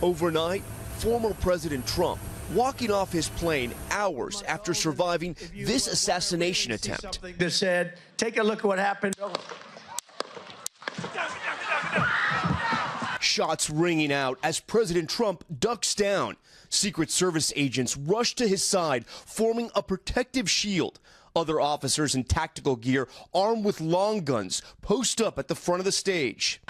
Overnight, former President Trump walking off his plane hours after surviving this assassination attempt. That said, take a look at what happened. Shots ringing out as President Trump ducks down. Secret Service agents rush to his side, forming a protective shield. Other officers in tactical gear, armed with long guns, post up at the front of the stage.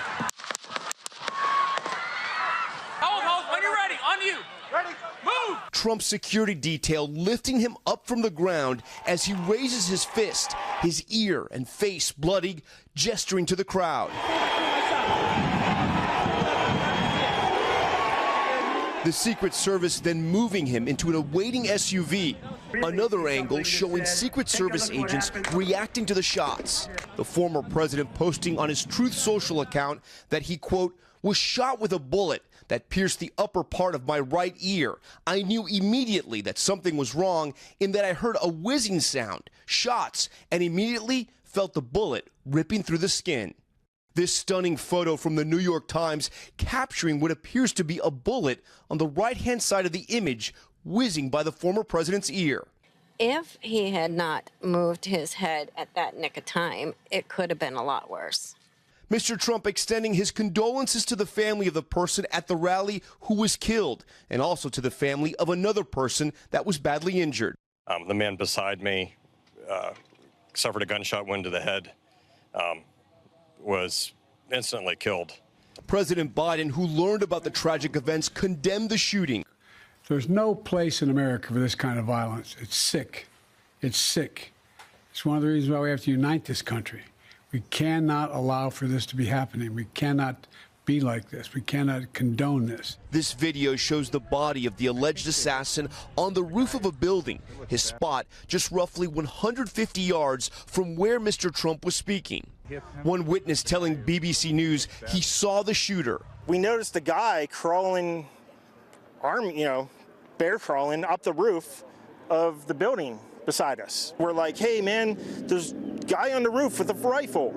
Hold, when you're ready, on you. Ready, move! Trump's security detail lifting him up from the ground as he raises his fist, his ear and face bloodied, gesturing to the crowd. The Secret Service then moving him into an awaiting SUV. Another angle showing Secret Service agents reacting to the shots. The former president posting on his Truth Social account that he, quote, was shot with a bullet that pierced the upper part of my right ear. I knew immediately that something was wrong in that I heard a whizzing sound, shots, and immediately felt the bullet ripping through the skin. This stunning photo from the New York Times capturing what appears to be a bullet on the right-hand side of the image whizzing by the former president's ear. If he had not moved his head at that nick of time, it could have been a lot worse. Mr. Trump extending his condolences to the family of the person at the rally who was killed, and also to the family of another person that was badly injured. The man beside me suffered a gunshot wound to the head. Was instantly killed. President Biden, who learned about the tragic events, condemned the shooting. There's no place in America for this kind of violence. It's sick. It's sick. It's one of the reasons why we have to unite this country. We cannot allow for this to be happening. We cannot be like this. We cannot condone this. This video shows the body of the alleged assassin on the roof of a building, his spot just roughly 150 yards from where Mr. Trump was speaking. One witness telling BBC News he saw the shooter. We noticed the guy crawling, bear crawling up the roof of the building beside us. We're like, hey man, there's a guy on the roof with a rifle.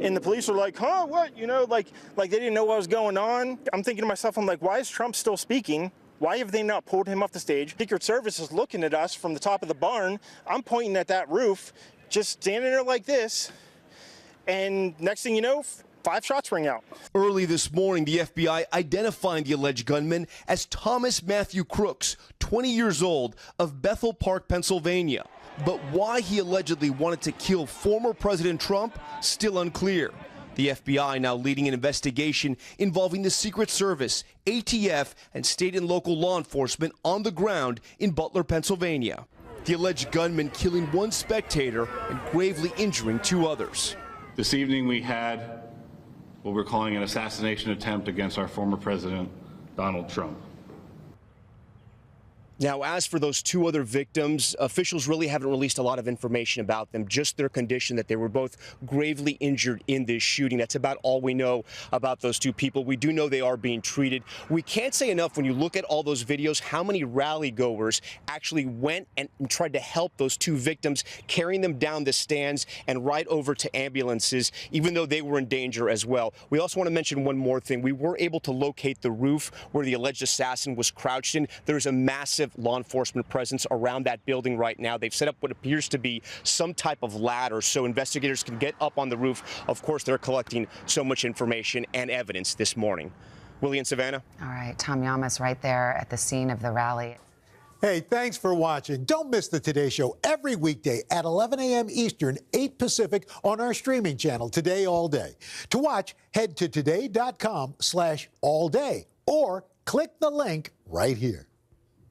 And the police were like, huh, what? Like they didn't know what was going on. I'm thinking to myself, I'm like, why is Trump still speaking? Why have they not pulled him off the stage? Secret Service is looking at us from the top of the barn. I'm pointing at that roof, just standing there like this. And next thing you know, 5 shots ring out. Early this morning, the FBI identifying the alleged gunman as Thomas Matthew Crooks, 20 years old, of Bethel Park, Pennsylvania. But why he allegedly wanted to kill former President Trump, still unclear. The FBI now leading an investigation involving the Secret Service, ATF, and state and local law enforcement on the ground in Butler, Pennsylvania. The alleged gunman killing one spectator and gravely injuring 2 others. This evening we had what we're calling an assassination attempt against our former president, Donald Trump. Now, as for those 2 other victims, officials really haven't released a lot of information about them, just their condition, that they were both gravely injured in this shooting. That's about all we know about those 2 people. We do know they are being treated. We can't say enough when you look at all those videos, how many rally goers actually went and tried to help those 2 victims, carrying them down the stands and right over to ambulances, even though they were in danger as well. We also want to mention one more thing. We were able to locate the roof where the alleged assassin was crouched in. There's a massive law enforcement presence around that building right now. They've set up what appears to be some type of ladder so investigators can get up on the roof. Of course, they're collecting so much information and evidence this morning. Willie and Savannah. All right, Tom Llamas right there at the scene of the rally. Hey, thanks for watching. Don't miss the Today Show every weekday at 11 a.m. Eastern, 8 Pacific on our streaming channel, Today All Day. To watch, head to today.com/allday or click the link right here.